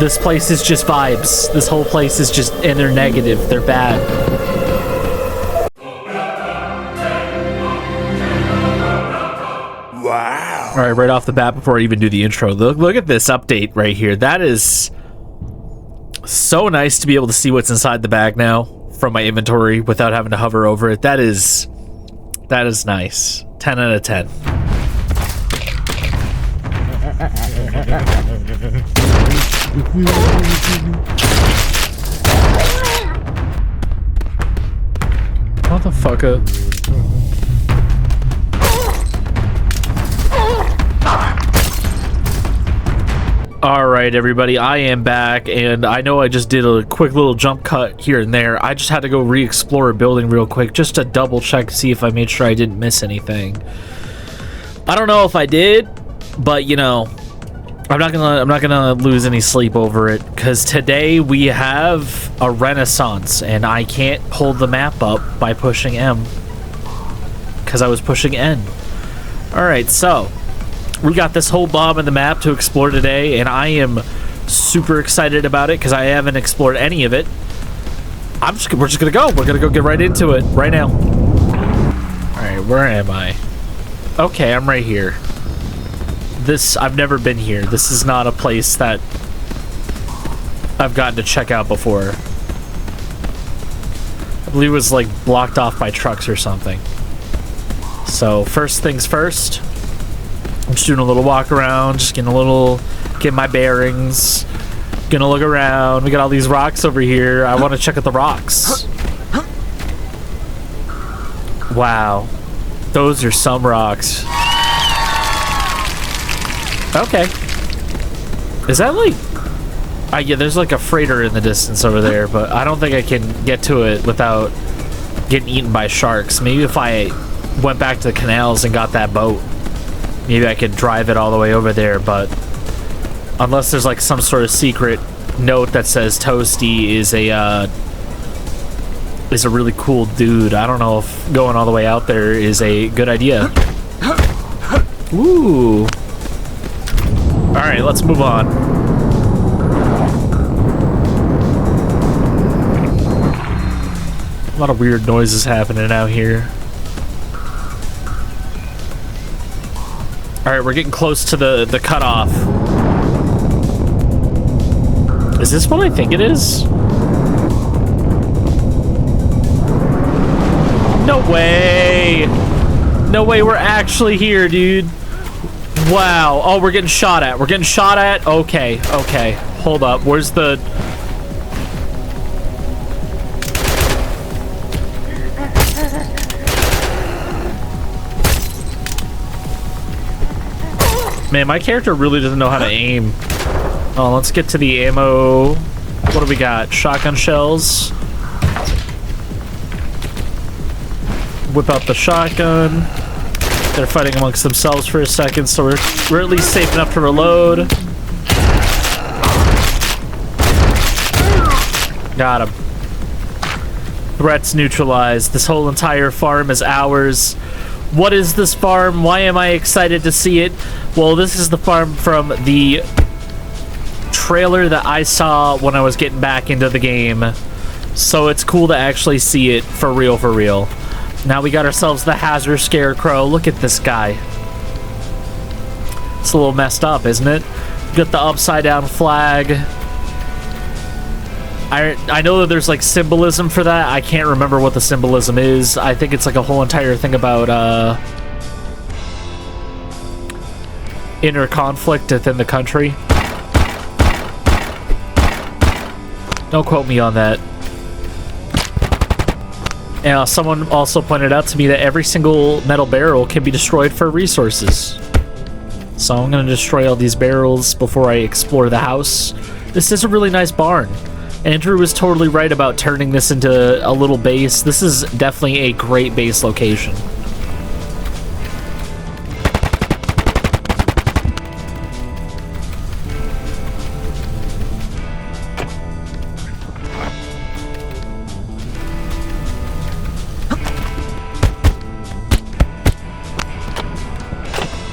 This place is just vibes. This whole place is just, and they're negative. They're bad. Wow. All right, right off the bat, before I even do the intro, look at this update right here. That is so nice to be able to see what's inside the bag now from my inventory without having to hover over it. That is nice. 10 out of 10. Motherfucker. Alright everybody, I am back, and I know I just did a quick little jump cut here and there. I just had to go re-explore a building real quick just to double check, see if I made sure I didn't miss anything. I don't know if I did, but you know, I'm not gonna lose any sleep over it, because today we have a renaissance and I can't hold the map up by pushing M because I was pushing N. Alright, so we got this whole blob of the map to explore today, and I am super excited about it because I haven't explored any of it. We're just gonna go. We're gonna go get right into it right now. Alright, where am I? Okay, I'm right here. I've never been here. This is not a place that I've gotten to check out before. I believe it was like blocked off by trucks or something. So first things first, I'm just doing a little walk around, just getting my bearings, gonna look around. We got all these rocks over here. I want to check out the rocks. Wow, those are some rocks. Okay. Is that like... yeah, there's like a freighter in the distance over there, but I don't think I can get to it without getting eaten by sharks. Maybe if I went back to the canals and got that boat, maybe I could drive it all the way over there, but unless there's like some sort of secret note that says Toasty is a really cool dude, I don't know if going all the way out there is a good idea. Ooh. Alright, let's move on. A lot of weird noises happening out here. Alright, we're getting close to the cutoff. Is this what I think it is? No way! No way we're actually here, dude. Wow. Oh, we're getting shot at. We're getting shot at? Okay, okay. Hold up. Where's the... Man, my character really doesn't know how to aim. Oh, let's get to the ammo. What do we got? Shotgun shells. Whip out the shotgun. They're fighting amongst themselves for a second, so we're at least safe enough to reload. Got him. Threats neutralized. This whole entire farm is ours. What is this farm? Why am I excited to see it? Well, this is the farm from the trailer that I saw when I was getting back into the game. So it's cool to actually see it for real, for real. Now we got ourselves the Hazard Scarecrow. Look at this guy. It's a little messed up, isn't it? Got the upside down flag. I know that there's like symbolism for that. I can't remember what the symbolism is. I think it's like a whole entire thing about inner conflict within the country. Don't quote me on that. And someone also pointed out to me that every single metal barrel can be destroyed for resources. So I'm going to destroy all these barrels before I explore the house. This is a really nice barn. Andrew was totally right about turning this into a little base. This is definitely a great base location.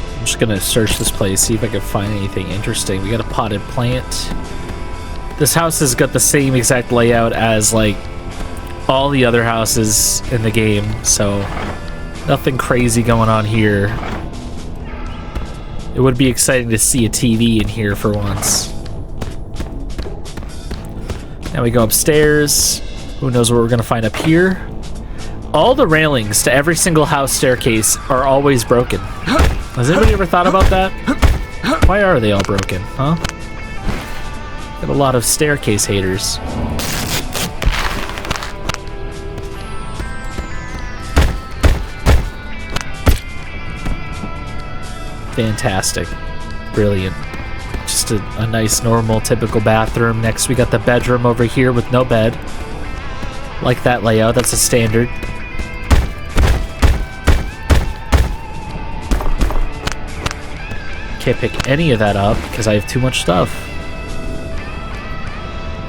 I'm just gonna search this place, see if I can find anything interesting. We got a potted plant. This house has got the same exact layout as like all the other houses in the game, so nothing crazy going on here. It would be exciting to see a TV in here for once. Now we go upstairs. Who knows what we're gonna find up here? All the railings to every single house staircase are always broken. Has anybody ever thought about that? Why are they all broken, huh? Got a lot of staircase haters. Fantastic. Brilliant. Just a nice, normal, typical bathroom. Next, we got the bedroom over here with no bed. Like that layout. That's a standard. Can't pick any of that up because I have too much stuff.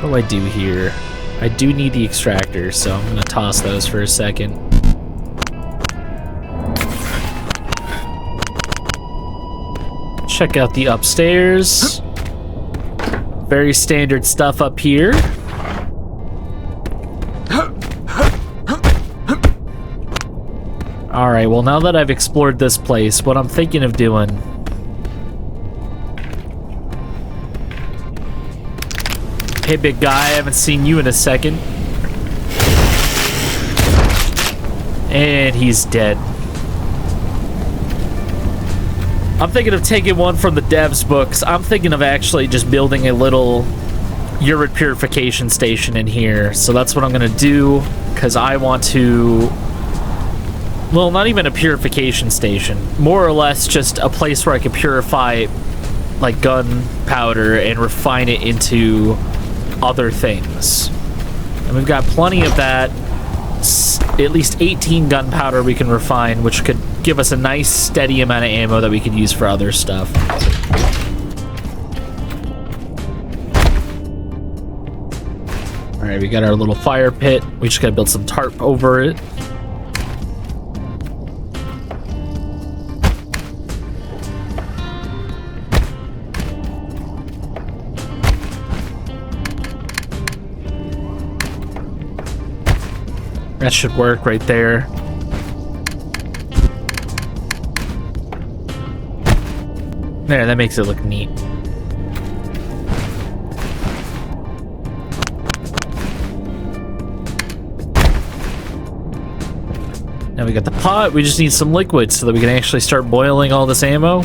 What do I do here? I do need the extractors, so I'm gonna toss those for a second. Check out the upstairs. Very standard stuff up here. Alright, well now that I've explored this place, what I'm thinking of doing... Hey big guy, I haven't seen you in a second. And he's dead. I'm thinking of taking one from the devs books. I'm thinking of actually just building a little urine purification station in here. So that's what I'm gonna do, because I want to... Well, not even a purification station. More or less just a place where I can purify like gunpowder and refine it into other things. And we've got plenty of that. At least 18 gunpowder we can refine, which could give us a nice steady amount of ammo that we could use for other stuff. Alright, we got our little fire pit. We just gotta build some tarp over it. That should work right there. There, that makes it look neat. Now we got the pot. We just need some liquid so that we can actually start boiling all this ammo.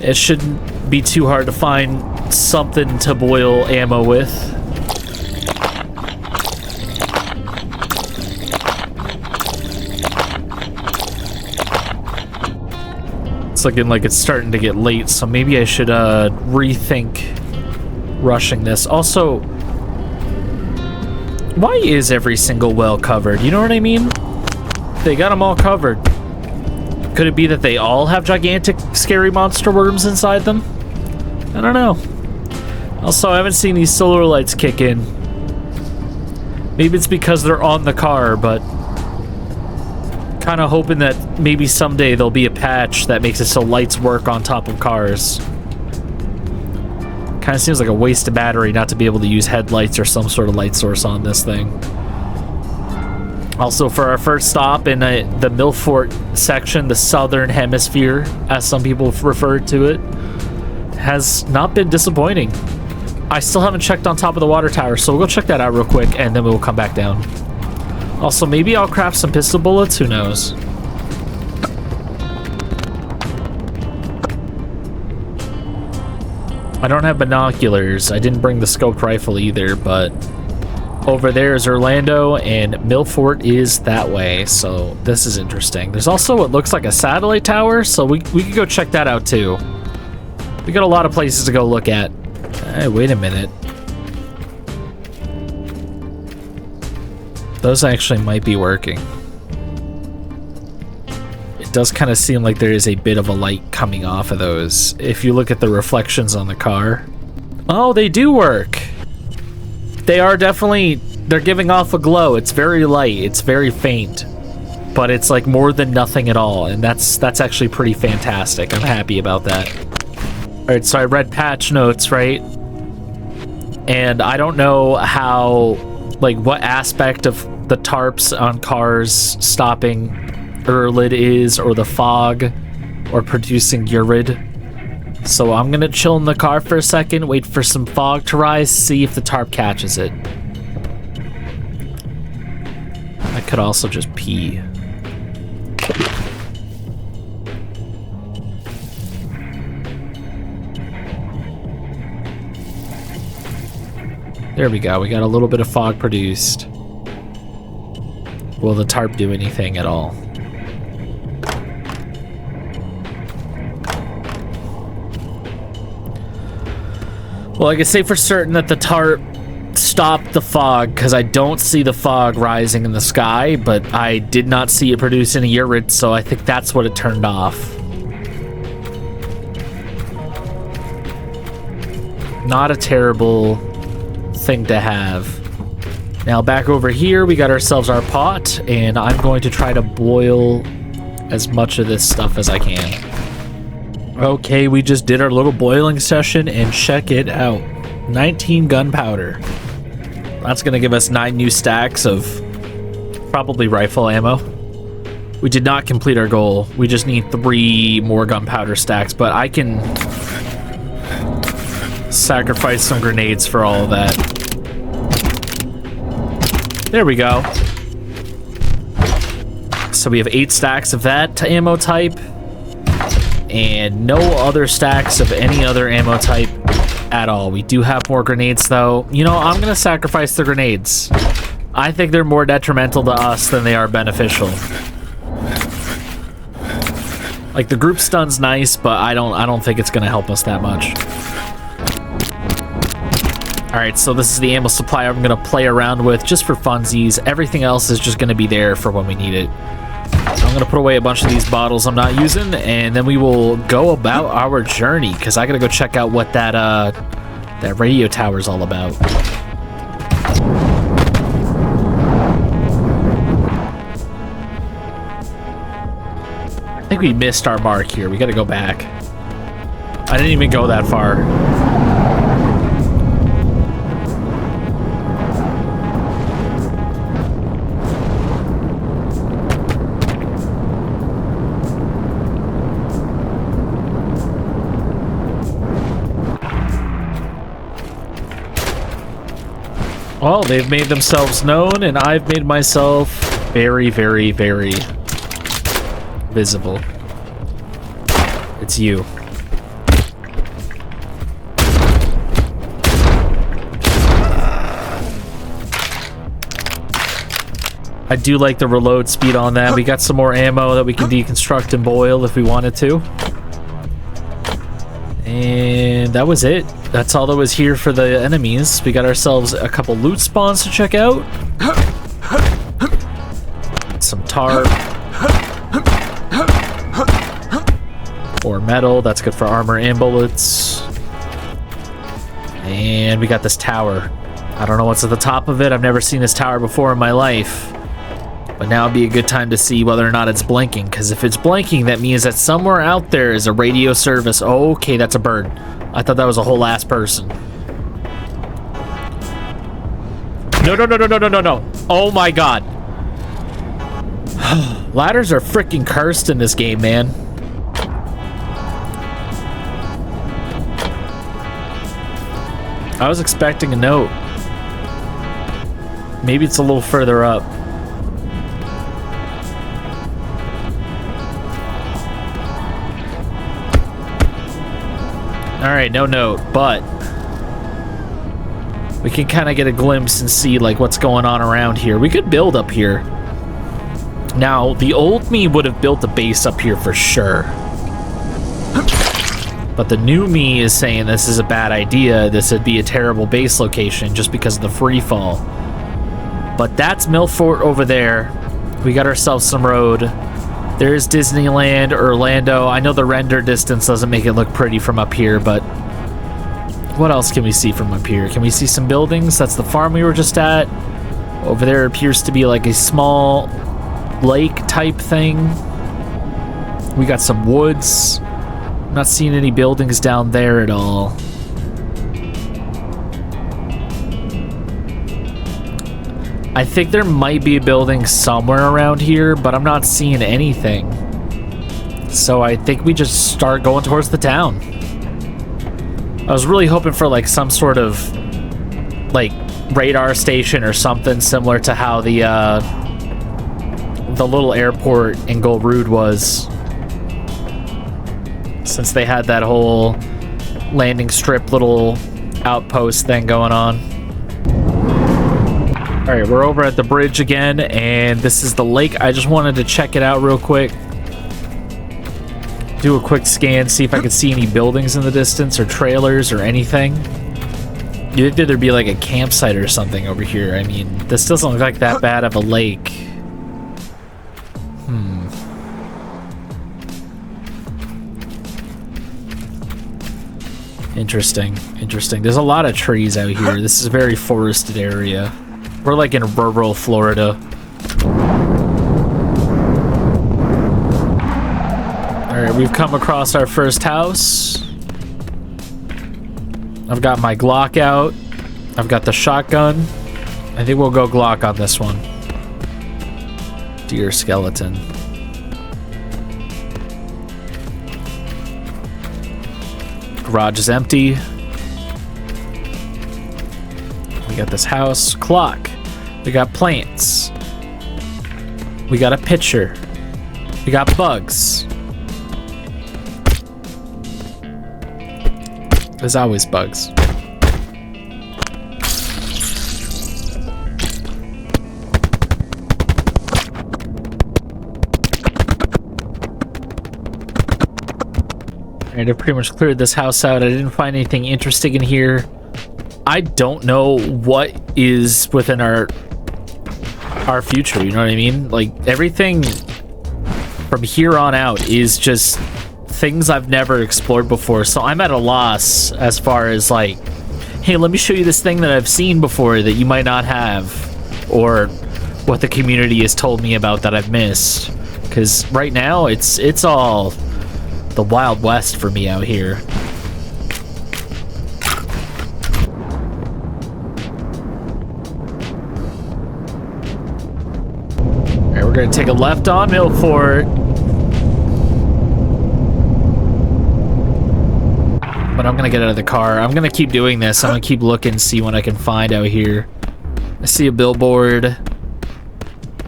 It shouldn't be too hard to find something to boil ammo with. Looking like it's starting to get late, so maybe I should rethink rushing this. Also, why is every single well covered? You know what I mean? They got them all covered. Could it be that they all have gigantic scary monster worms inside them? I don't know. Also, I haven't seen these solar lights kick in. Maybe it's because they're on the car, but kind of hoping that maybe someday there'll be a patch that makes it so lights work on top of cars. Kind of seems like a waste of battery not to be able to use headlights or some sort of light source on this thing. Also, for our first stop in the Milfort section, the southern hemisphere, as some people refer to it, has not been disappointing. I still haven't checked on top of the water tower, so we'll go check that out real quick, and then we'll come back down. Also, maybe I'll craft some pistol bullets, who knows? I don't have binoculars. I didn't bring the scoped rifle either, but over there is Orlando, and Milfort is that way, so this is interesting. There's also what looks like a satellite tower, so we could go check that out too. We got a lot of places to go look at. Hey, wait a minute. Those actually might be working. It does kind of seem like there is a bit of a light coming off of those. If you look at the reflections on the car. Oh, they do work. They are definitely, they're giving off a glow. It's very light, it's very faint, but it's like more than nothing at all, and that's actually pretty fantastic. I'm happy about that. All right, so I read patch notes, right? and I don't know how, like, what aspect of the tarps on cars stopping Urlid is, or the fog, or producing Urid. So I'm gonna chill in the car for a second, wait for some fog to rise, see if the tarp catches it. I could also just pee. There we go, we got a little bit of fog produced. Will the tarp do anything at all? Well, I can say for certain that the tarp stopped the fog, because I don't see the fog rising in the sky, but I did not see it produce any Urid, so I think that's what it turned off. Not a terrible thing to have. Now back over here, we got ourselves our pot, and I'm going to try to boil as much of this stuff as I can. Okay, we just did our little boiling session, and check it out. 19 gunpowder. That's gonna give us 9 new stacks of probably rifle ammo. We did not complete our goal. We just need 3 more gunpowder stacks, but I can sacrifice some grenades for all of that. There we go. So we have 8 stacks of that ammo type, and no other stacks of any other ammo type at all. We do have more grenades, though. You know, I'm gonna sacrifice the grenades. I think they're more detrimental to us than they are beneficial. Like, the group stun's nice, but I don't think it's gonna help us that much. Alright, so this is the ammo supply I'm gonna play around with just for funsies. Everything else is just gonna be there for when we need it. I'm gonna put away a bunch of these bottles I'm not using, and then we will go about our journey, because I gotta go check out what that radio tower's all about. I think we missed our mark here. We gotta go back. I didn't even go that far. Well, they've made themselves known, and I've made myself very, very, very visible. It's you. I do like the reload speed on that. We got some more ammo that we can deconstruct and boil if we wanted to. And that was it. That's all that was here for the enemies. We got ourselves a couple loot spawns to check out. Some tarp. Or metal. That's good for armor and bullets. And we got this tower. I don't know what's at the top of it. I've never seen this tower before in my life. But now would be a good time to see whether or not it's blinking, because if it's blinking, that means that somewhere out there is a radio service. Okay, that's a bird. I thought that was a whole ass person. No, no, no, no, no, no, no, no. Oh my god. Ladders are freaking cursed in this game, man. I was expecting a note. Maybe it's a little further up. Alright, no note, but we can kind of get a glimpse and see like what's going on around here. We could build up here. Now, the old me would have built a base up here for sure. But the new me is saying this is a bad idea. This would be a terrible base location just because of the free fall. But that's Milfort over there. We got ourselves some road. There's Disneyland, Orlando. I know the render distance doesn't make it look pretty from up here, but what else can we see from up here? Can we see some buildings? That's the farm we were just at. Over there appears to be like a small lake type thing. We got some woods. I'm not seeing any buildings down there at all. I think there might be a building somewhere around here, but I'm not seeing anything. So I think we just start going towards the town. I was really hoping for like some sort of like radar station or something similar to how the little airport in Goldrood was. Since they had that whole landing strip little outpost thing going on. All right, we're over at the bridge again, and this is the lake. I just wanted to check it out real quick. Do a quick scan, see if I could see any buildings in the distance or trailers or anything. You'd think there'd be like a campsite or something over here. I mean, this doesn't look like that bad of a lake. Interesting, interesting. There's a lot of trees out here. This is a very forested area. We're like in rural Florida. Alright, we've come across our first house. I've got my Glock out. I've got the shotgun. I think we'll go Glock on this one. Deer skeleton. Garage is empty. We got this house. Clock. We got plants. We got a pitcher. We got bugs. There's always bugs. Alright, I pretty much cleared this house out. I didn't find anything interesting in here. I don't know what is within our future, you know what I mean? Like, everything from here on out is just things I've never explored before, so I'm at a loss as far as like, hey, let me show you this thing that I've seen before that you might not have, or what the community has told me about that I've missed. Because right now, it's all the Wild West for me out here. Alright, we're gonna take a left on Milfort. But I'm gonna get out of the car. I'm gonna keep doing this. I'm gonna keep looking, see what I can find out here. I see a billboard.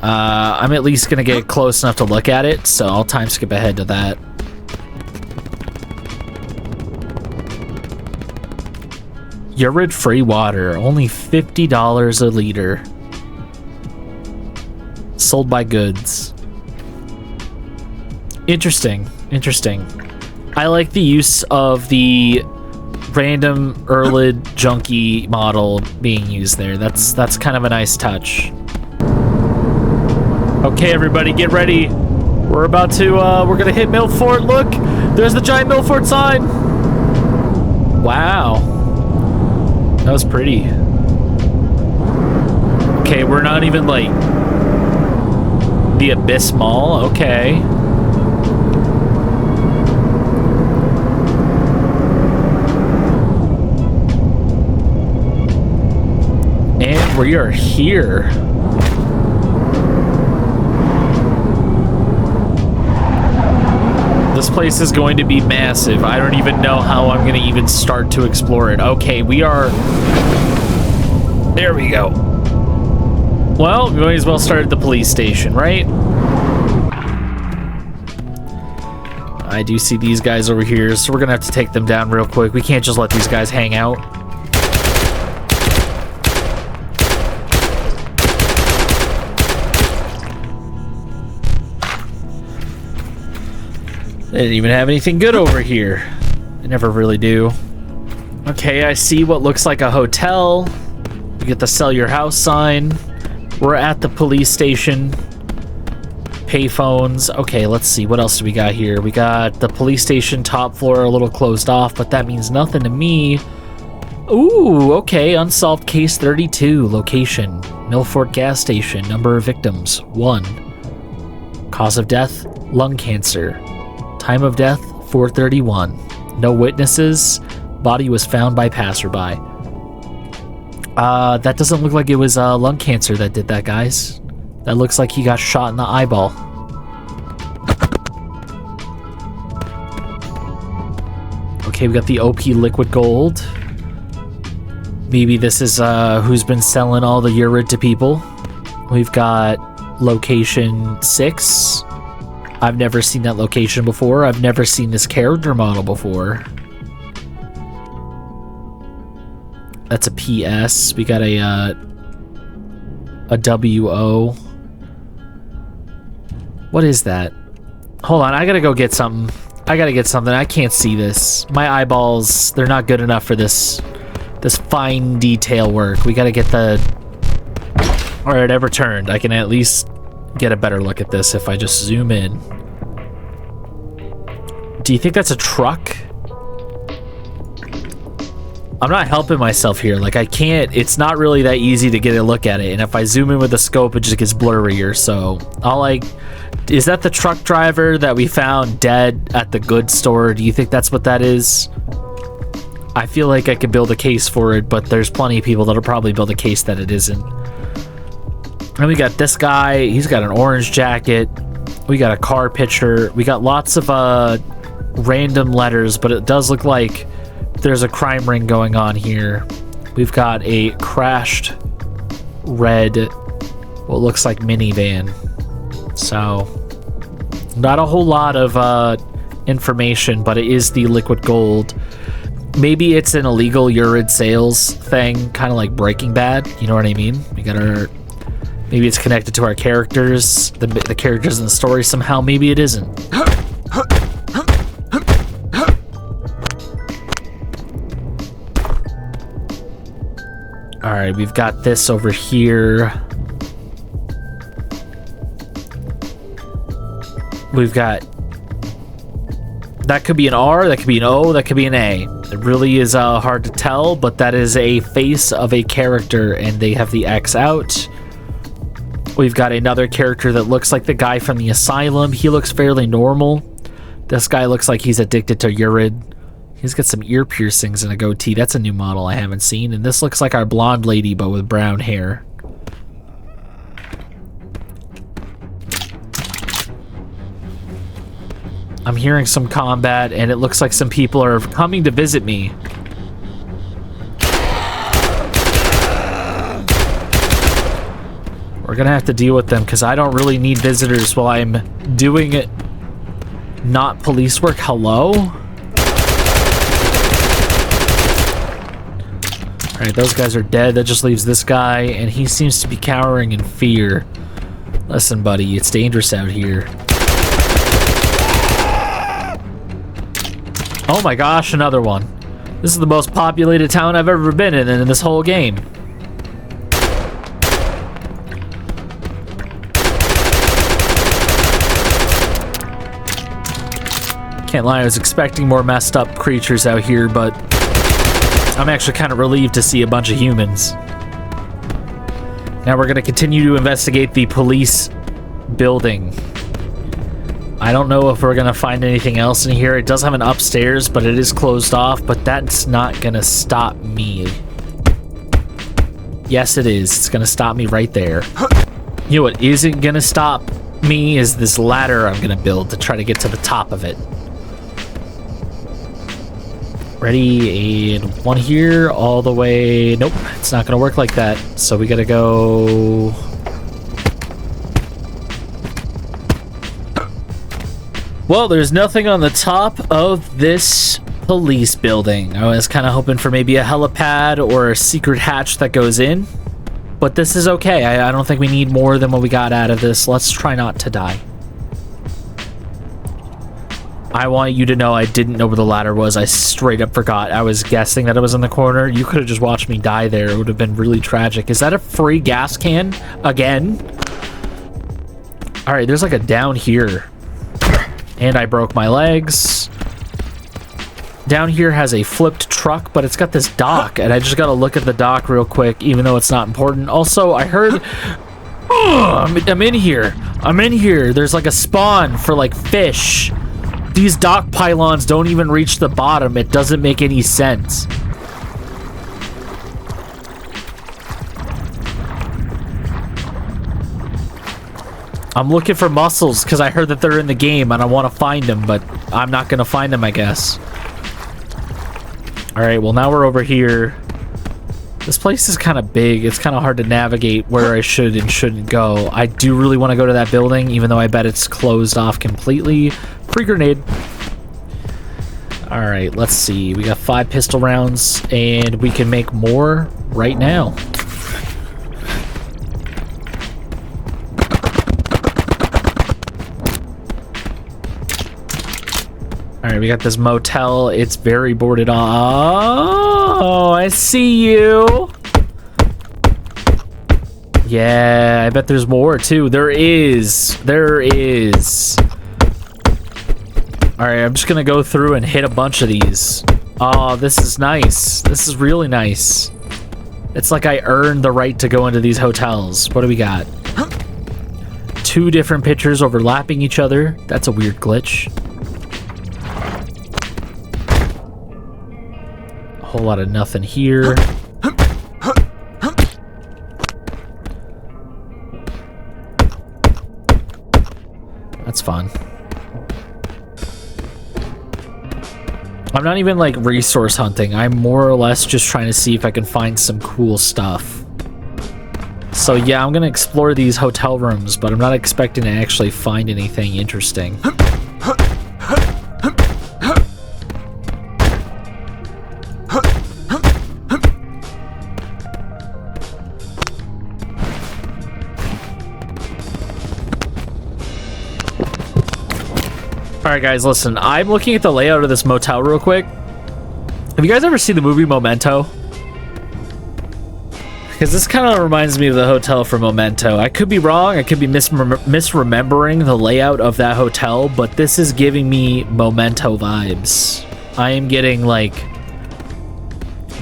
I'm at least gonna get close enough to look at it, so I'll time skip ahead to that. Urid free water, only $50 a liter. Sold by Goods. Interesting, interesting. I like the use of the random Erlid junkie model being used there. That's kind of a nice touch. Okay, everybody, get ready. We're about to, we're gonna hit Milfort. Look, there's the giant Milfort sign. Wow. That was pretty. Okay, we're not even like the Abyss Mall. Okay. And we are here. This place is going to be massive. I don't even know how I'm going to even start to explore it. Okay, we are... There we go. Well, we might as well start at the police station, right? I do see these guys over here, so we're going to have to take them down real quick. We can't just let these guys hang out. They didn't even have anything good over here. They never really do. Okay, I see what looks like a hotel. You get the sell your house sign. We're at the police station. Payphones. Okay, let's see. What else do we got here? We got the police station top floor a little closed off, but that means nothing to me. Ooh, okay. Unsolved case 32. Location. Milfort gas station. Number of victims. 1. Cause of death. Lung cancer. Time of death, 4:31. No witnesses. Body was found by passerby. That doesn't look like it was lung cancer that did that, guys. That looks like he got shot in the eyeball. Okay, we got the OP liquid gold. Maybe this is who's been selling all the urid to people. We've got location 6. I've never seen that location before. I've never seen this character model before. That's a PS. We got a WO. What is that? Hold on, I gotta go get something. I can't see this. My eyeballs, they're not good enough for this fine detail work. We gotta get the... Alright, I've returned. I can at least get a better look at this if I just zoom in. Do you think that's a truck? I'm not helping myself here. Like, I can't... It's not really that easy to get a look at it. And if I zoom in with the scope, it just gets blurrier. So, I'll like... Is that the truck driver that we found dead at the goods store? Do you think that's what that is? I feel like I could build a case for it, but there's plenty of people that'll probably build a case that it isn't. And we got this guy. He's got an orange jacket. We got a car picture. We got lots of random letters, but it does look like there's a crime ring going on here. We've got a crashed red, what looks like minivan. So, not a whole lot of information, but it is the liquid gold. Maybe it's an illegal urid sales thing, kind of like Breaking Bad. You know what I mean? We got our... Maybe it's connected to our characters, the characters in the story somehow. Maybe it isn't. Alright, we've got this over here. We've got... That could be an R, that could be an O, that could be an A. It really is hard to tell, but that is a face of a character, and they have the X out. We've got another character that looks like the guy from the asylum. He looks fairly normal. This guy looks like he's addicted to urid. He's got some ear piercings and a goatee. That's a new model I haven't seen. And this looks like our blonde lady, but with brown hair. I'm hearing some combat, and it looks like some people are coming to visit me. We're gonna have to deal with them, because I don't really need visitors while I'm doing it. Not police work. Hello? Alright, those guys are dead. That just leaves this guy, and he seems to be cowering in fear. Listen, buddy, it's dangerous out here. Oh my gosh, another one. This is the most populated town I've ever been in this whole game. Can't lie, I was expecting more messed up creatures out here, but I'm actually kind of relieved to see a bunch of humans. Now we're going to continue to investigate the police building. I don't know if we're going to find anything else in here. It does have an upstairs, but it is closed off, but that's not going to stop me. Yes, it is. It's going to stop me right there. You know what isn't going to stop me is this ladder I'm going to build to try to get to the top of it. Ready, and one here, all the way... Nope, it's not going to work like that. So we got to go... Well, there's nothing on the top of this police building. I was kind of hoping for maybe a helipad or a secret hatch that goes in. But this is okay. I don't think we need more than what we got out of this. Let's try not to die. I want you to know I didn't know where the ladder was. I straight up forgot. I was guessing that it was in the corner. You could have just watched me die there. It would have been really tragic. Is that a free gas can? Again? Alright, there's like a down here. And I broke my legs. Down here has a flipped truck, but it's got this dock, and I just gotta look at the dock real quick, even though it's not important. Also, I heard... I'm in here. I'm in here. There's like a spawn for like fish. These dock pylons don't even reach the bottom. It doesn't make any sense. I'm looking for mussels because I heard that they're in the game and I want to find them, but I'm not going to find them, I guess. All right, well, now we're over here. This place is kind of big. It's kind of hard to navigate where I should and shouldn't go. I do really want to go to that building, even though I bet it's closed off completely. Free grenade. All right, let's see. We got 5 pistol rounds, and we can make more right now. All right, we got this motel. It's very boarded off. Oh, I see you. Yeah, I bet there's more too. There is. There is. All right, I'm just gonna go through and hit a bunch of these. Oh, this is nice. This is really nice. It's like I earned the right to go into these hotels. What do we got? 2 different pictures overlapping each other. That's a weird glitch. A whole lot of nothing here. That's fun. I'm not even like resource hunting. I'm more or less just trying to see if I can find some cool stuff. So yeah, I'm gonna explore these hotel rooms, but I'm not expecting to actually find anything interesting. Alright guys, listen, I'm looking at the layout of this motel real quick. Have you guys ever seen the movie Memento? Because this kind of reminds me of the hotel from Memento. I could be wrong, I could be misremembering the layout of that hotel, but this is giving me Memento vibes. I am getting like,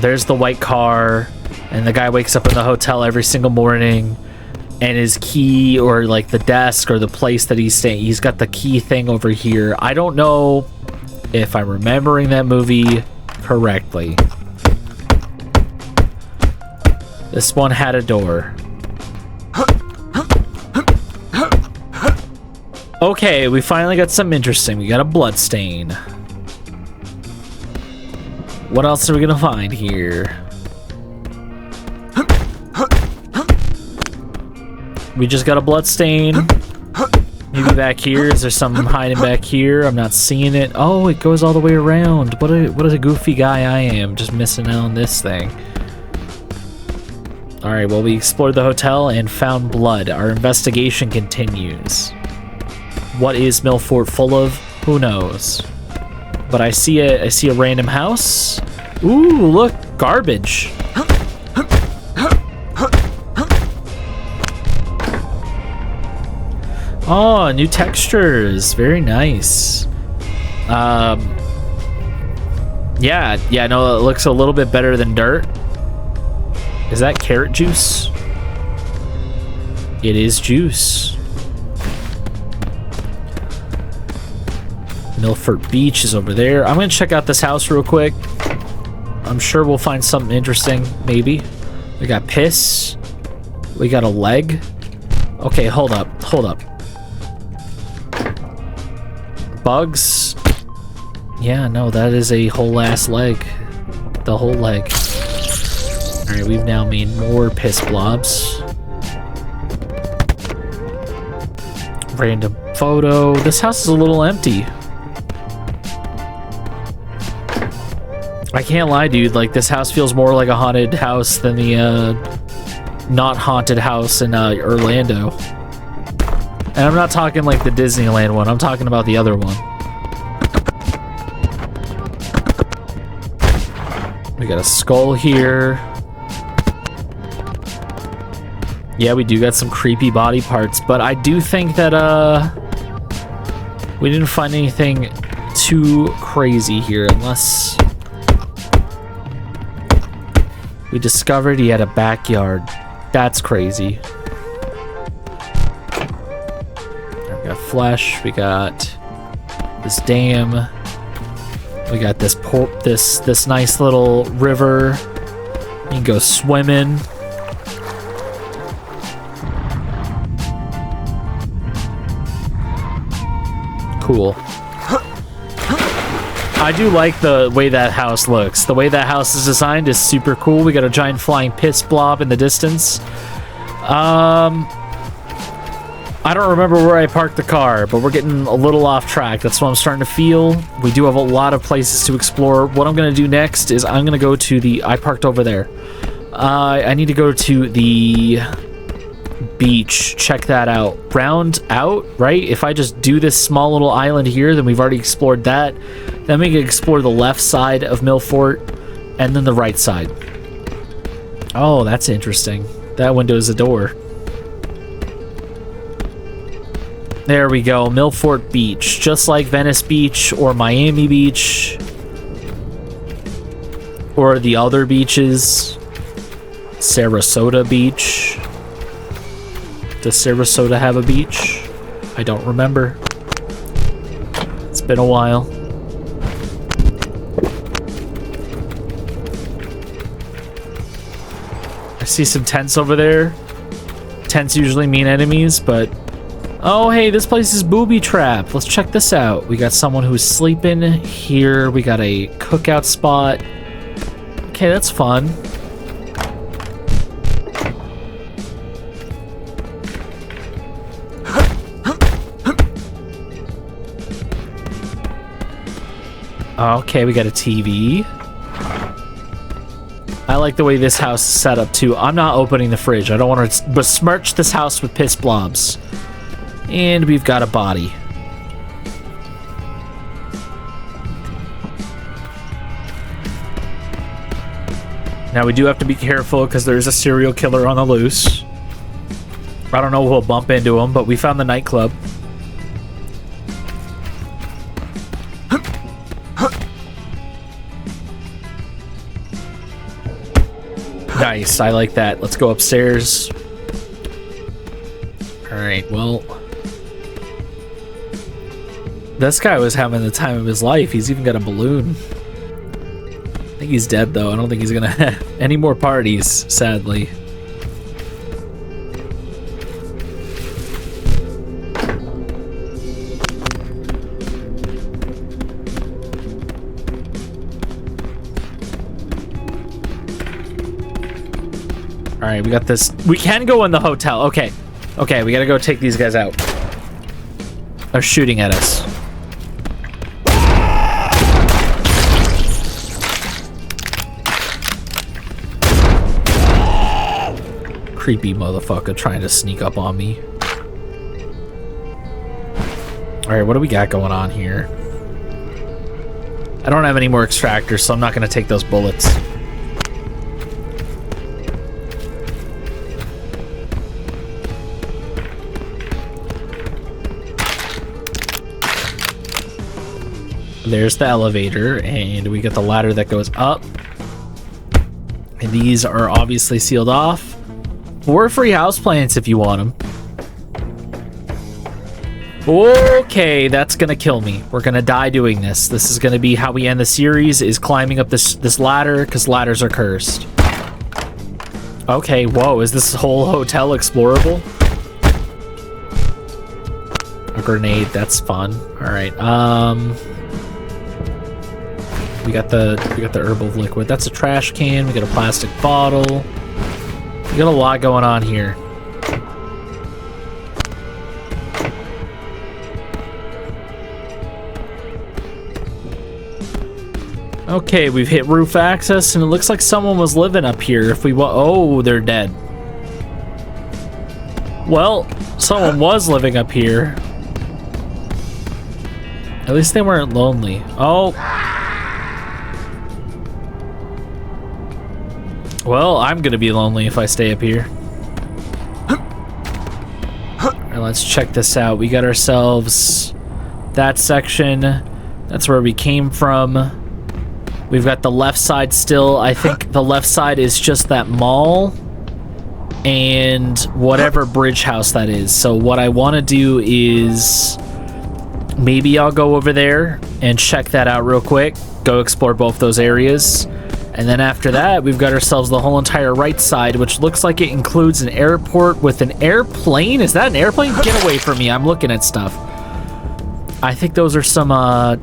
there's the white car, and the guy wakes up in the hotel every single morning, and his key, or like the desk or the place that he's staying, he's got the key thing over here. I don't know if I'm remembering that movie correctly. This one had a door. Okay, we finally got something interesting. We got a blood stain. What else are we gonna find here? We just got a blood stain. Maybe back here. Is there something hiding back here? I'm not seeing it. Oh, it goes all the way around. What a goofy guy I am, just missing out on this thing. Alright, well, we explored the hotel and found blood. Our investigation continues. What is Milfort full of? Who knows? But I see a random house. Ooh, look, garbage. Oh, new textures. Very nice. Yeah, no, it looks a little bit better than dirt. Is that carrot juice? It is juice. Milfort Beach is over there. I'm gonna check out this house real quick. I'm sure we'll find something interesting, maybe. We got piss. We got a leg. Okay, hold up. Bugs. Yeah, no, that is a whole ass leg. The whole leg. Alright, we've now made more piss blobs. Random photo. This house is a little empty. I can't lie, dude. Like, this house feels more like a haunted house than the not haunted house in Orlando. And I'm not talking like the Disneyland one. I'm talking about the other one. We got a skull here. Yeah, we do got some creepy body parts, but I do think that we didn't find anything too crazy here, unless we discovered he had a backyard. That's crazy. We got flesh, we got this dam, we got this this nice little river. You can go swimming. Cool. I do like the way that house looks. The way that house is designed is super cool. We got a giant flying piss blob in the distance. I don't remember where I parked the car, but we're getting a little off track. That's what I'm starting to feel. We do have a lot of places to explore. What I'm going to do next is I'm going to go to the... I parked over there. I need to go to the beach. Check that out. Round out, right? If I just do this small little island here, then we've already explored that. Then we can explore the left side of Milfort and then the right side. Oh, that's interesting. That window is a door. There we go, Milfort Beach. Just like Venice Beach or Miami Beach. Or the other beaches. Sarasota Beach. Does Sarasota have a beach? I don't remember. It's been a while. I see some tents over there. Tents usually mean enemies, but... Oh, hey, this place is booby trap. Let's check this out. We got someone who's sleeping here. We got a cookout spot. Okay, that's fun. Okay, we got a TV. I like the way this house is set up, too. I'm not opening the fridge. I don't want to besmirch this house with piss blobs. And we've got a body. Now we do have to be careful because there's a serial killer on the loose. I don't know if we'll bump into him, but we found the nightclub. Nice, I like that. Let's go upstairs. Alright, well... This guy was having the time of his life. He's even got a balloon. I think he's dead, though. I don't think he's gonna have any more parties, sadly. Alright, we got this. We can go in the hotel. Okay. Okay, we gotta go take these guys out. They're shooting at us. Creepy motherfucker trying to sneak up on me. Alright, what do we got going on here? I don't have any more extractors, so I'm not gonna take those bullets. There's the elevator, and we got the ladder that goes up. And these are obviously sealed off. 4 free houseplants if you want them. Okay, that's gonna kill me. We're gonna die doing this. This is gonna be how we end the series, is climbing up this ladder, because ladders are cursed. Okay, whoa, is this whole hotel explorable? A grenade, that's fun. Alright, we got the herbal liquid. That's a trash can. We got a plastic bottle. We got a lot going on here. Okay, we've hit roof access, and it looks like someone was living up here. If we oh, they're dead. Well, someone was living up here. At least they weren't lonely. Oh. Well, I'm gonna be lonely if I stay up here. Alright, let's check this out. We got ourselves that section. That's where we came from. We've got the left side still. I think the left side is just that mall and whatever bridge house that is. So what I want to do is maybe I'll go over there and check that out real quick. Go explore both those areas. And then after that, we've got ourselves the whole entire right side, which looks like it includes an airport with an airplane. Is that an airplane? Get away from me. I'm looking at stuff. I think those are some, a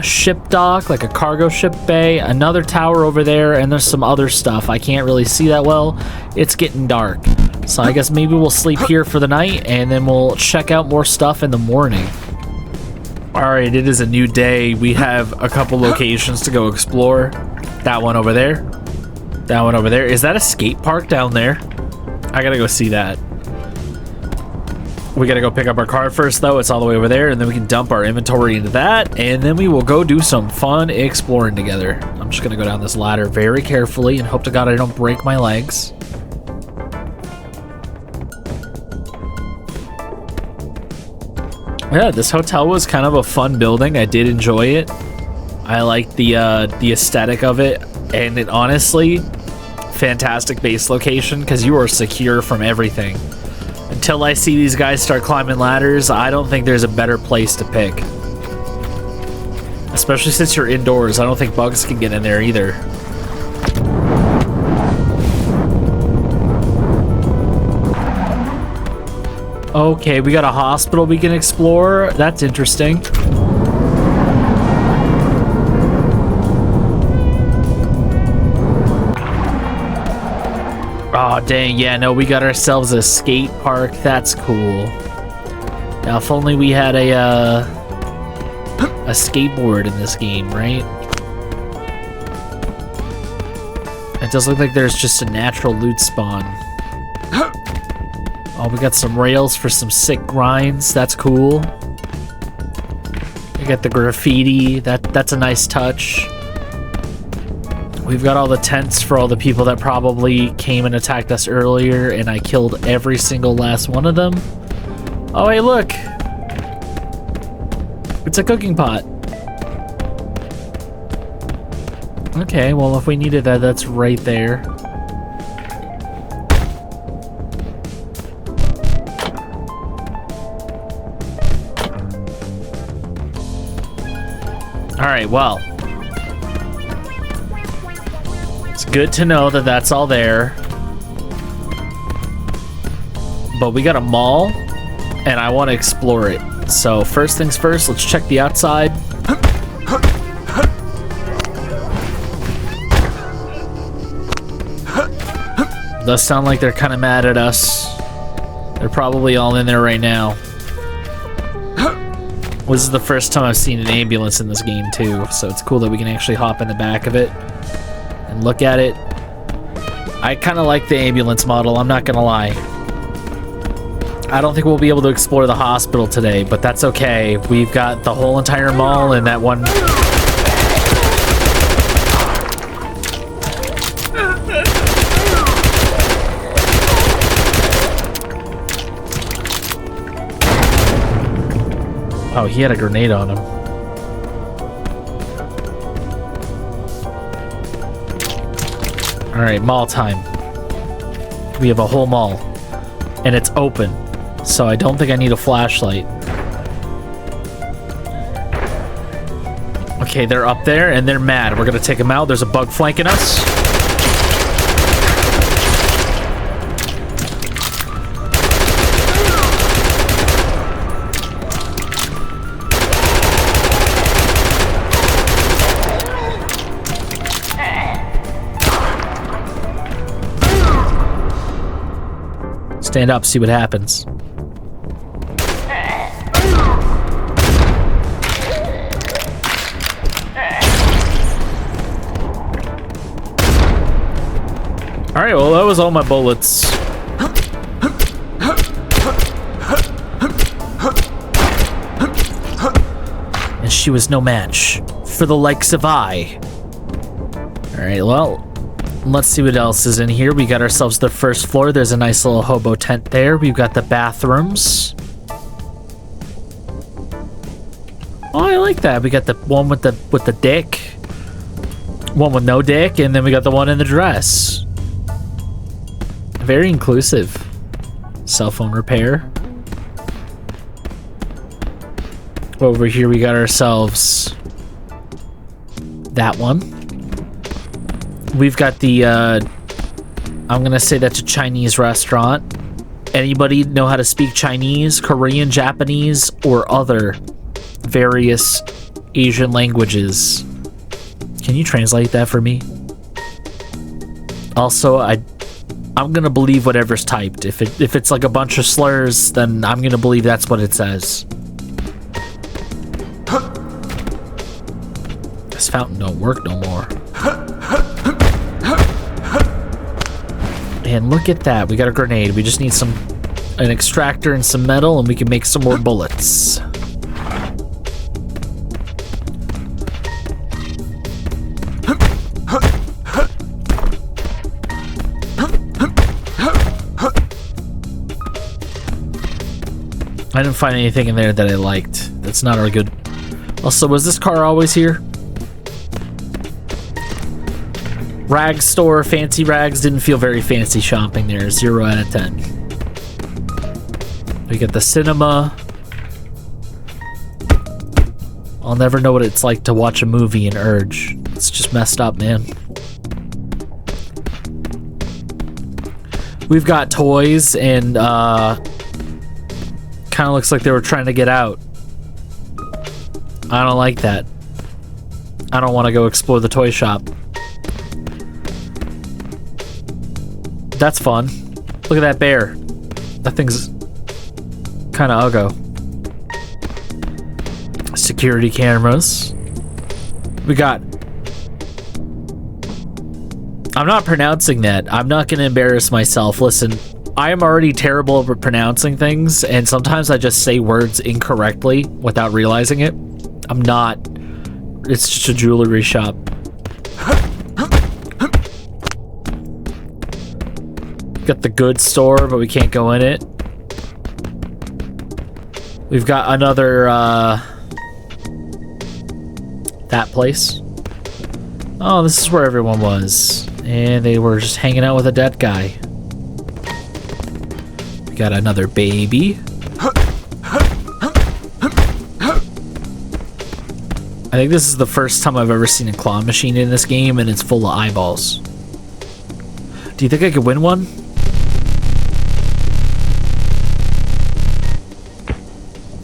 ship dock, like a cargo ship bay, another tower over there, and there's some other stuff. I can't really see that well. It's getting dark. So I guess maybe we'll sleep here for the night, and then we'll check out more stuff in the morning. Alright, it is a new day. We have a couple locations to go explore. That one over there. That one over there. Is that a skate park down there? I gotta go see that. We gotta go pick up our car first, though. It's all the way over there, and then we can dump our inventory into that, and then we will go do some fun exploring together. I'm just gonna go down this ladder very carefully and hope to God I don't break my legs. Yeah, this hotel was kind of a fun building. I did enjoy it. I liked the aesthetic of it, and it honestly, fantastic base location because you are secure from everything. Until I see these guys start climbing ladders, I don't think there's a better place to pick. Especially since you're indoors, I don't think bugs can get in there either. Okay, we got a hospital we can explore. That's interesting. Oh dang, yeah, no, we got ourselves a skate park. That's cool. Now, if only we had a skateboard in this game, right? It does look like there's just a natural loot spawn. Oh, we got some rails for some sick grinds. That's cool. We got the graffiti. That's a nice touch. We've got all the tents for all the people that probably came and attacked us earlier, and I killed every single last one of them. Oh, hey, look! It's a cooking pot. Okay, well, if we needed that, that's right there. Alright, well. It's good to know that that's all there. But we got a mall, and I want to explore it. So first things first, let's check the outside. Does sound like they're kind of mad at us. They're probably all in there right now. This is the first time I've seen an ambulance in this game too, so it's cool that we can actually hop in the back of it and look at it. I kind of like the ambulance model, I'm not gonna lie. I don't think we'll be able to explore the hospital today, but that's okay. We've got the whole entire mall and that one... Oh, he had a grenade on him. Alright, mall time. We have a whole mall. And it's open. So I don't think I need a flashlight. Okay, they're up there and they're mad. We're gonna take them out. There's a bug flanking us. Stand up, see what happens. Alright, well, that was all my bullets. And she was no match for the likes of I. Alright, well, let's see what else is in here. We got ourselves the first floor. There's a nice little hobo tent there. We've got the bathrooms. Oh, I like that. We got the one with the dick, one with no dick, and then we got the one in the dress. Very inclusive. Cell phone repair. Over here we got ourselves that one. We've got the, I'm gonna say that's a Chinese restaurant. Anybody know how to speak Chinese, Korean, Japanese, or other various Asian languages. Can you translate that for me? Also, I'm gonna believe whatever's typed. If it's like a bunch of slurs, then I'm gonna believe that's what it says. This fountain don't work no more. And look at that, we got a grenade. We just need an extractor and some metal, and we can make some more bullets. I didn't find anything in there that I liked. That's not really good. Also, was this car always here? Rag store, fancy rags. Didn't feel very fancy shopping there. 0 out of 10. We get the cinema. I'll never know what it's like to watch a movie in Urge. It's just messed up, man. We've got toys and kind of looks like they were trying to get out. I don't like that. I don't want to go explore the toy shop. That's fun. Look at that bear. That thing's kind of uggo. Security cameras. We got... I'm not pronouncing that. I'm not going to embarrass myself. Listen, I am already terrible at pronouncing things, and sometimes I just say words incorrectly without realizing it. I'm not. It's just a jewelry shop. Got the goods store, but we can't go in it. We've got another, that place. Oh, this is where everyone was. And they were just hanging out with a dead guy. We got another baby. I think this is the first time I've ever seen a claw machine in this game, and it's full of eyeballs. Do you think I could win one?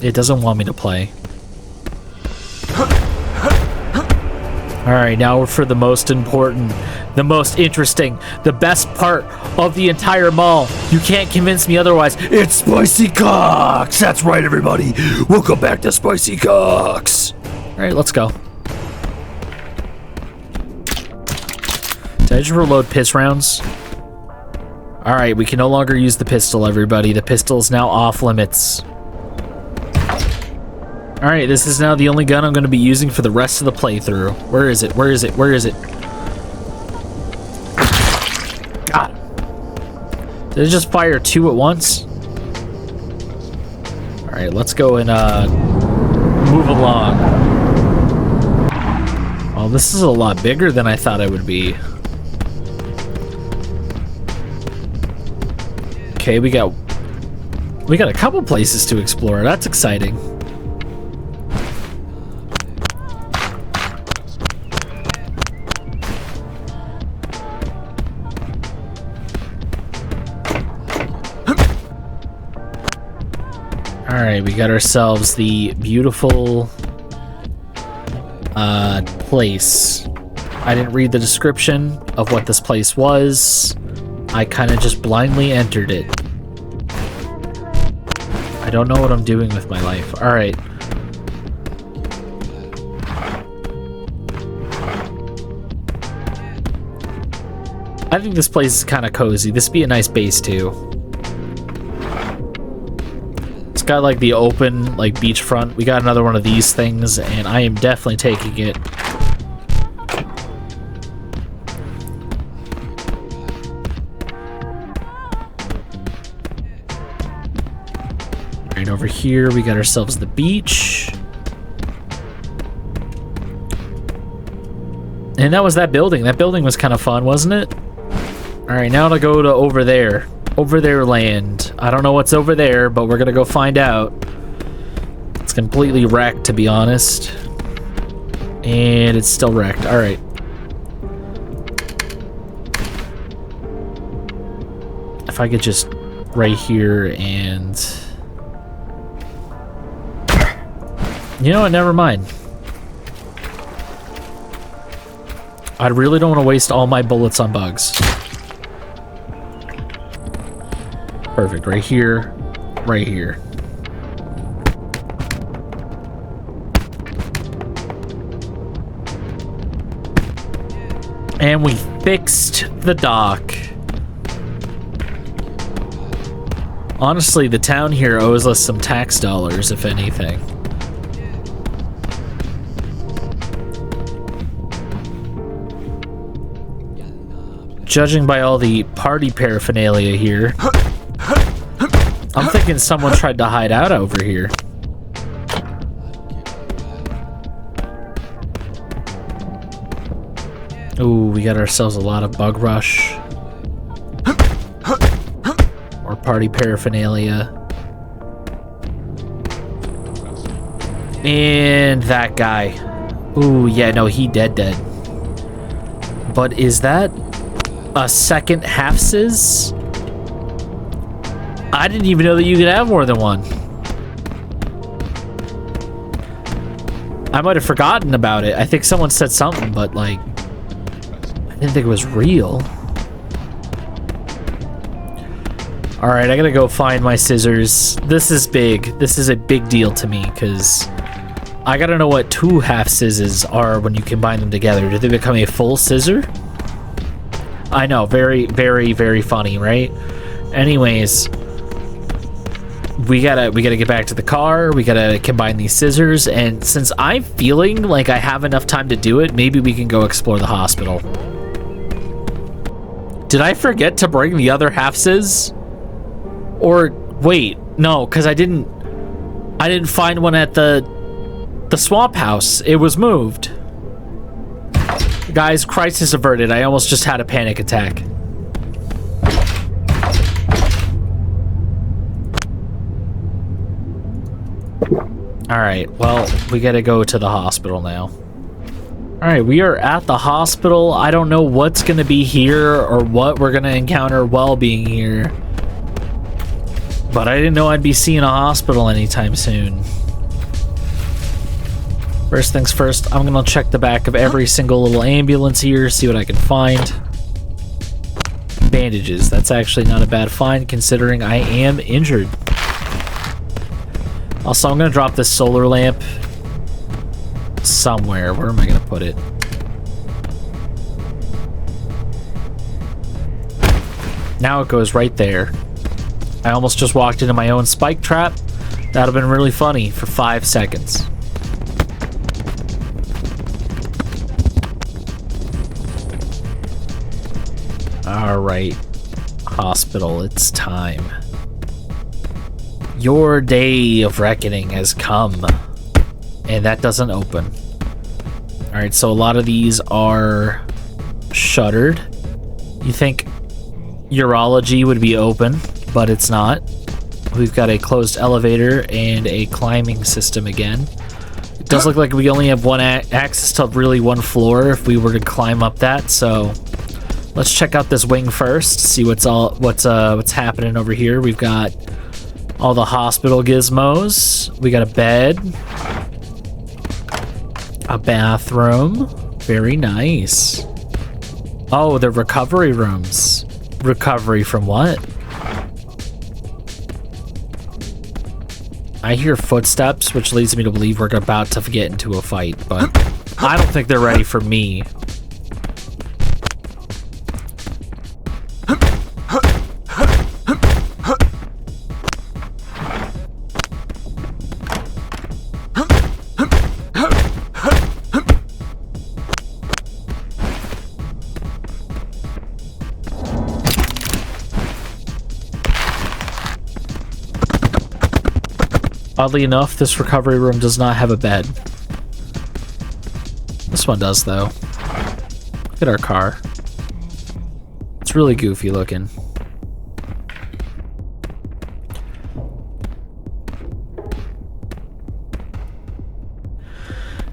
It doesn't want me to play. Alright, now for the most important, the most interesting, the best part of the entire mall. You can't convince me otherwise. It's Spicy Cocks! That's right, everybody. Welcome back to Spicy Cocks. Alright, let's go. Did I just reload piss rounds? Alright, we can no longer use the pistol, everybody. The pistol is now off limits. Alright, this is now the only gun I'm going to be using for the rest of the playthrough. Where is it? Where is it? Where is it? God. Did it just fire 2 at once? Alright, let's go and move along. Oh, this is a lot bigger than I thought it would be. Okay, we got a couple places to explore. That's exciting. Alright, we got ourselves the beautiful place. I didn't read the description of what this place was. I kind of just blindly entered it. I don't know what I'm doing with my life. Alright. I think this place is kind of cozy. This would be a nice base too. Got like the open like beachfront. We got another one of these things, and I am definitely taking it. Right over here we got ourselves the beach, and that was that building. That building was kind of fun, wasn't it? All right, now to go to over there. Over there land. I don't know what's over there, but we're gonna go find out. It's completely wrecked, to be honest. And it's still wrecked. Alright. If I could just right here and... You know what? Never mind. I really don't want to waste all my bullets on bugs. Perfect. Right here. Right here. And we fixed the dock. Honestly, the town here owes us some tax dollars, if anything. Judging by all the party paraphernalia here, I'm thinking someone tried to hide out over here. Ooh, we got ourselves a lot of bug rush. Or party paraphernalia. And that guy. Ooh, yeah, no, he dead. But is that a second half-sizz? I didn't even know that you could have more than one. I might have forgotten about it. I think someone said something, but like, I didn't think it was real. Alright, I gotta go find my scissors. This is big. This is a big deal to me, because I gotta know what two half-sizzes are when you combine them together. Do they become a full scissor? I know, very, very, very funny, right? Anyways, we gotta get back to the car. We gotta combine these scissors, and since I'm feeling like I have enough time to do it, maybe we can go explore the hospital. Did I forget to bring the other half-sizz? Or wait, no, because I didn't find one at the swamp house. It was moved. Guys, crisis averted. I almost just had a panic attack. Alright, well, we gotta go to the hospital now. Alright, we are at the hospital. I don't know what's gonna be here or what we're gonna encounter while being here. But I didn't know I'd be seeing a hospital anytime soon. First things first, I'm gonna check the back of every single little ambulance here, see what I can find. Bandages. That's actually not a bad find considering I am injured. Also, I'm gonna drop this solar lamp somewhere. Where am I gonna put it? Now it goes right there. I almost just walked into my own spike trap. That would have been really funny for 5 seconds. Alright, hospital, it's time. Your day of reckoning has come. And that doesn't open. Alright, so a lot of these are shuttered. You think urology would be open, but it's not. We've got a closed elevator and a climbing system again. It does look like we only have one access to really one floor if we were to climb up that, so let's check out this wing first, see what's happening over here. We've got all the hospital gizmos. We got a bed, a bathroom. Very nice. Oh, the recovery rooms. Recovery from what? I hear footsteps, which leads me to believe we're about to get into a fight, but I don't think they're ready for me. Oddly enough, this recovery room does not have a bed. This one does, though. Look at our car. It's really goofy looking.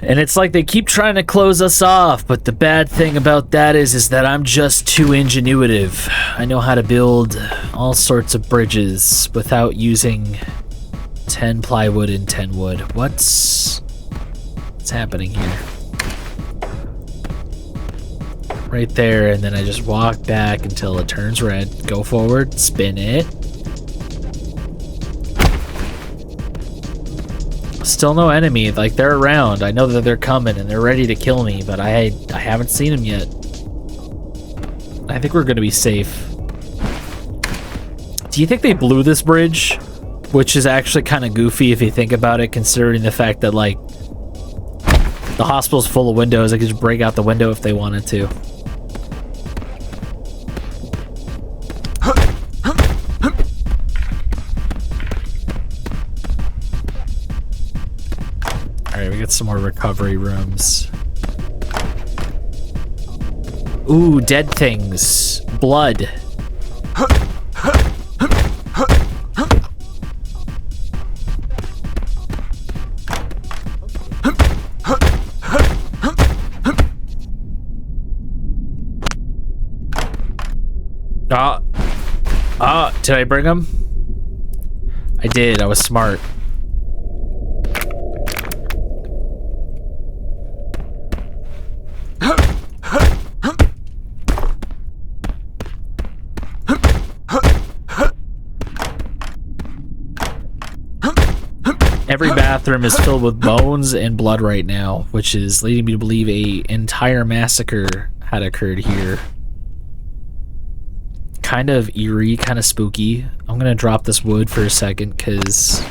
And it's like they keep trying to close us off, but the bad thing about that is that I'm just too ingenuitive. I know how to build all sorts of bridges without using 10 plywood and 10 wood. What's happening here. Right there, and then I just walk back until it turns red. Go forward, spin it. Still no enemy. Like, they're around. I know that they're coming and they're ready to kill me, but I haven't seen them yet. I think we're gonna be safe. Do you think they blew this bridge? Which is actually kind of goofy if you think about it, considering the fact that, like, the hospital's full of windows. They could just break out the window if they wanted to. Alright, we got some more recovery rooms. Ooh, dead things. Blood. Did I bring them? I did. I was smart. Every bathroom is filled with bones and blood right now, which is leading me to believe an entire massacre had occurred here. Kind of eerie, kind of spooky. I'm gonna drop this wood for a second because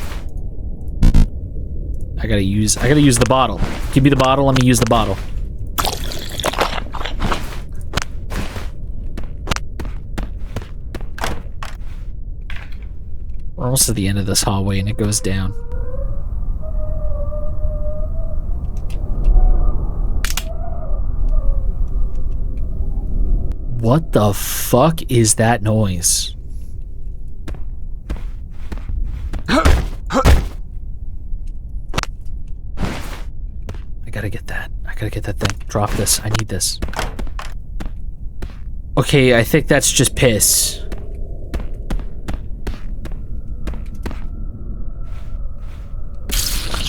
I gotta use the bottle. Give me the bottle, let me use the bottle. We're almost at the end of this hallway and it goes down. What the fuck is that noise? I gotta get that. I gotta get that thing. Drop this. I need this. Okay, I think that's just piss.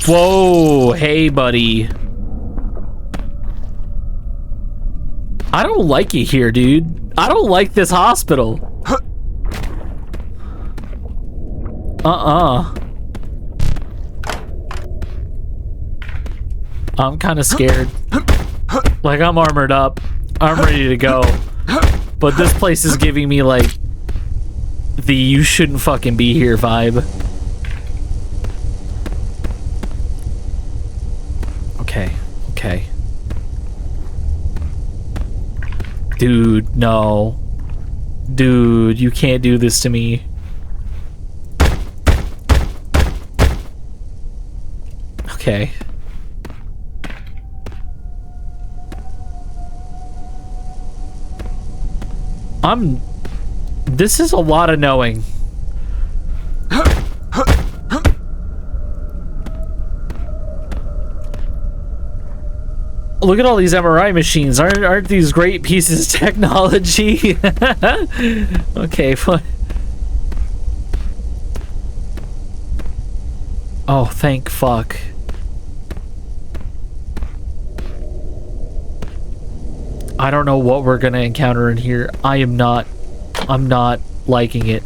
Whoa, hey buddy. I don't like it here, dude. I don't like this hospital. I'm kind of scared. Like, I'm armored up. I'm ready to go. But this place is giving me, like, the you shouldn't fucking be here vibe. Okay, okay. Dude, no. Dude, you can't do this to me. Okay. This is a lot of knowing. Look at all these MRI machines. Aren't these great pieces of technology? Okay, fine. Oh, thank fuck. I don't know what we're gonna encounter in here. I'm not liking it.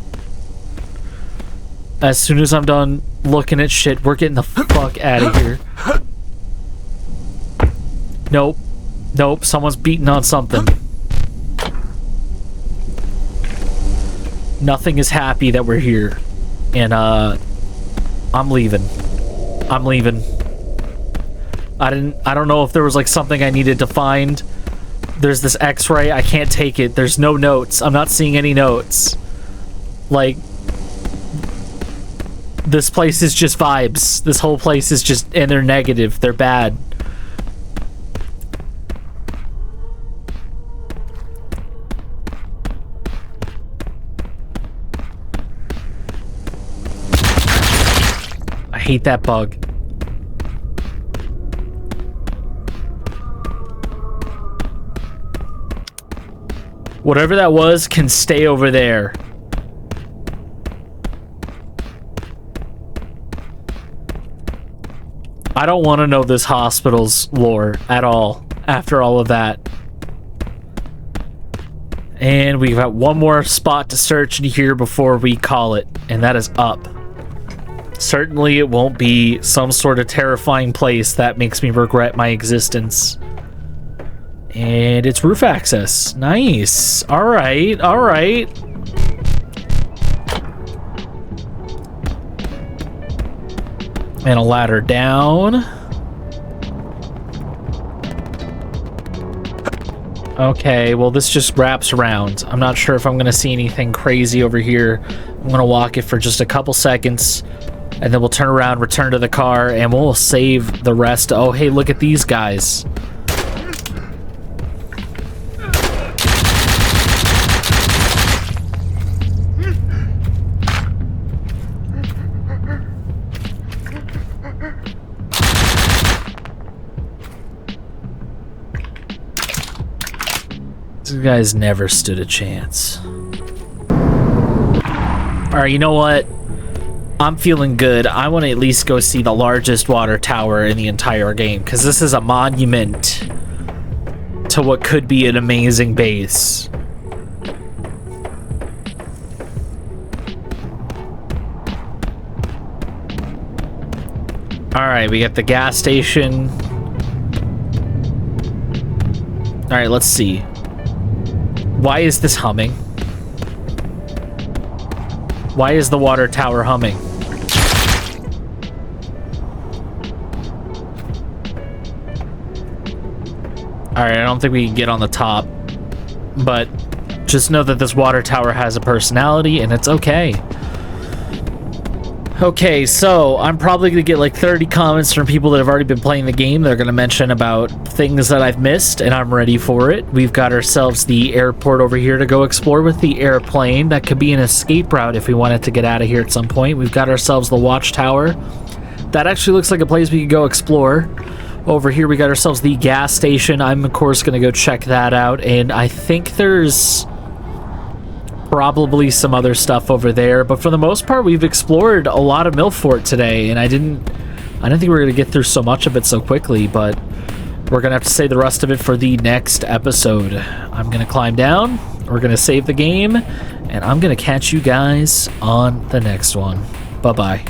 As soon as I'm done looking at shit, we're getting the fuck out of here. Nope. Nope, someone's beating on something. Nothing is happy that we're here. And, I'm leaving. I'm leaving. I don't know if there was, like, something I needed to find. There's this x-ray. I can't take it. There's no notes. I'm not seeing any notes. Like, this place is just vibes. This whole place is just, and they're negative. They're bad. I hate that bug. Whatever that was can stay over there. I don't want to know this hospital's lore at all after all of that. And we've got one more spot to search in here before we call it, and that is up. Certainly it won't be some sort of terrifying place that makes me regret my existence. And it's roof access. Nice. All right, all right. And a ladder down. Okay, well this just wraps around. I'm not sure if I'm gonna see anything crazy over here. I'm gonna walk it for just a couple seconds, and then we'll turn around, return to the car, and we'll save the rest. Oh, hey, look at these guys. These guys never stood a chance. Alright, you know what? I'm feeling good. I want to at least go see the largest water tower in the entire game, because this is a monument to what could be an amazing base. Alright, we got the gas station. Alright, let's see. Why is this humming? Why is the water tower humming? Alright, I don't think we can get on the top, but just know that this water tower has a personality, and it's okay. Okay, so I'm probably going to get like 30 comments from people that have already been playing the game. They're going to mention about things that I've missed, and I'm ready for it. We've got ourselves the airport over here to go explore with the airplane. That could be an escape route if we wanted to get out of here at some point. We've got ourselves the watchtower. That actually looks like a place we could go explore. Over here, we got ourselves the gas station. I'm, of course, going to go check that out, and I think there's probably some other stuff over there, but for the most part we've explored a lot of Milfort today, and I didn't think we were going to get through so much of it so quickly, but we're going to have to save the rest of it for the next episode. I'm going to climb down, we're going to save the game, and I'm going to catch you guys on the next one. Bye-bye.